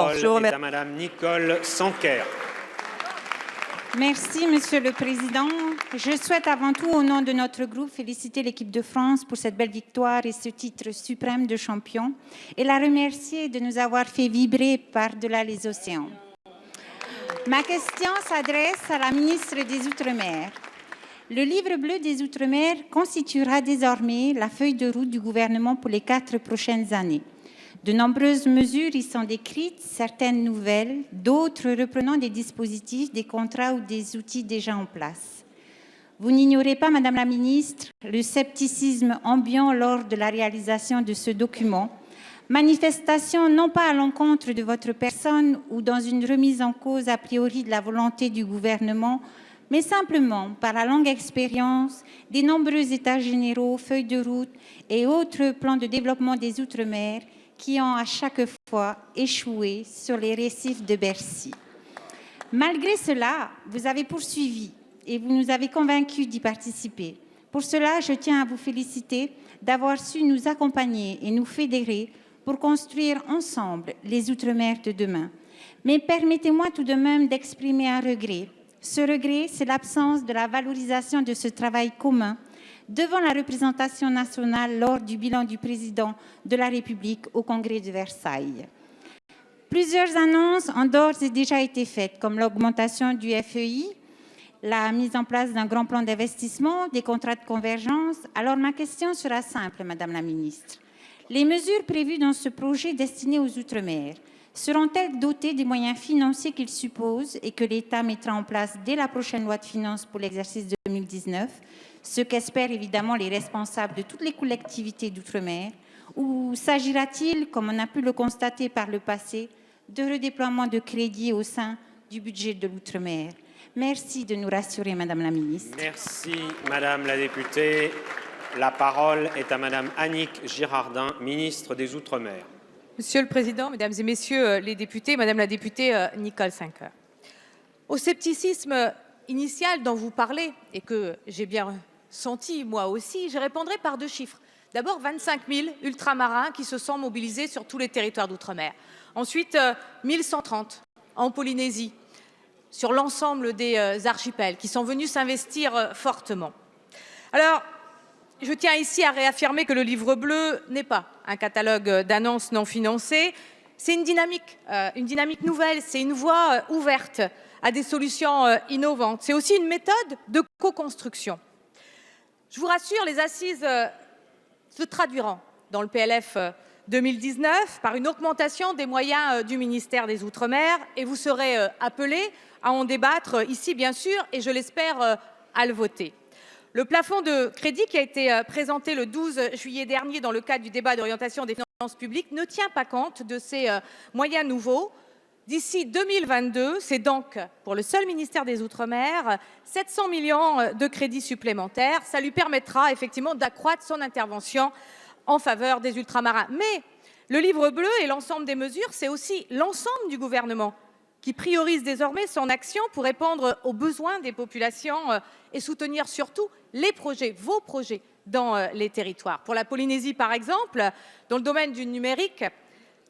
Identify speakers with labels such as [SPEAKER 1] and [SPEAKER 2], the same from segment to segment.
[SPEAKER 1] Président. Je vous remercie.
[SPEAKER 2] À Madame Nicole Sanquer.
[SPEAKER 3] Merci, Monsieur le Président. Je souhaite avant tout, au nom de notre groupe, féliciter l'équipe de France pour cette belle victoire et ce titre suprême de champion et la remercier de nous avoir fait vibrer par-delà les océans. Ma question s'adresse à la ministre des Outre-mer. Le livre bleu des Outre-mer constituera désormais la feuille de route du gouvernement pour les 4 prochaines années. De nombreuses mesures y sont décrites, certaines nouvelles, d'autres reprenant des dispositifs, des contrats ou des outils déjà en place. Vous n'ignorez pas, Madame la Ministre, le scepticisme ambiant lors de la réalisation de ce document, manifestation non pas à l'encontre de votre personne ou dans une remise en cause a priori de la volonté du gouvernement, mais simplement par la longue expérience des nombreux états généraux, feuilles de route et autres plans de développement des Outre-mer qui ont à chaque fois échoué sur les récifs de Bercy. Malgré cela, vous avez poursuivi et vous nous avez convaincus d'y participer. Pour cela, je tiens à vous féliciter d'avoir su nous accompagner et nous fédérer pour construire ensemble les Outre-mer de demain. Mais permettez-moi tout de même d'exprimer un regret. Ce regret, c'est l'absence de la valorisation de ce travail commun devant la représentation nationale lors du bilan du président de la République au Congrès de Versailles. Plusieurs annonces ont d'ores et déjà été faites, comme l'augmentation du FEI, la mise en place d'un grand plan d'investissement, des contrats de convergence. Alors ma question sera simple, Madame la Ministre. Les mesures prévues dans ce projet destiné aux Outre-mer seront-elles dotées des moyens financiers qu'ils supposent et que l'État mettra en place dès la prochaine loi de finances pour l'exercice 2019, ce qu'espèrent évidemment les responsables de toutes les collectivités d'outre-mer, ou s'agira-t-il, comme on a pu le constater par le passé, de redéploiement de crédits au sein du budget de l'outre-mer? Merci de nous rassurer, Madame la Ministre.
[SPEAKER 2] Merci, Madame la députée. La parole est à Madame Annick Girardin, ministre des Outre-mer.
[SPEAKER 4] Monsieur le Président, Mesdames et Messieurs les députés, Madame la députée Nicole Sanquer. Au scepticisme initial dont vous parlez, et que j'ai bien senti moi aussi, je répondrai par 2 chiffres. D'abord, 25 000 ultramarins qui se sont mobilisés sur tous les territoires d'outre-mer. Ensuite, 1130 en Polynésie, sur l'ensemble des archipels, qui sont venus s'investir fortement. Alors, je tiens ici à réaffirmer que le livre bleu n'est pas un catalogue d'annonces non financées, c'est une dynamique nouvelle, c'est une voie ouverte à des solutions innovantes. C'est aussi une méthode de co-construction. Je vous rassure, les assises se traduiront dans le PLF 2019 par une augmentation des moyens du ministère des Outre-mer et vous serez appelés à en débattre ici, bien sûr, et je l'espère, à le voter. Le plafond de crédit qui a été présenté le 12 juillet dernier dans le cadre du débat d'orientation des finances publiques ne tient pas compte de ces moyens nouveaux. D'ici 2022, c'est donc pour le seul ministère des Outre-mer 700 millions de crédits supplémentaires. Ça lui permettra effectivement d'accroître son intervention en faveur des ultramarins. Mais le livre bleu et l'ensemble des mesures, c'est aussi l'ensemble du gouvernement qui priorise désormais son action pour répondre aux besoins des populations et soutenir surtout les projets, vos projets dans les territoires. Pour la Polynésie, par exemple, dans le domaine du numérique,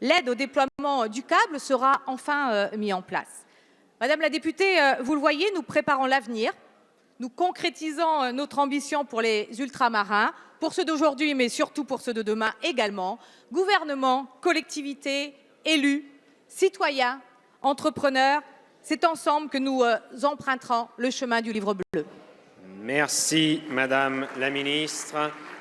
[SPEAKER 4] l'aide au déploiement du câble sera enfin mise en place. Madame la députée, vous le voyez, nous préparons l'avenir, nous concrétisons notre ambition pour les ultramarins, pour ceux d'aujourd'hui, mais surtout pour ceux de demain également. Gouvernement, collectivités, élus, citoyens, entrepreneurs, c'est ensemble que nous emprunterons le chemin du livre bleu.
[SPEAKER 2] Merci, Madame la Ministre.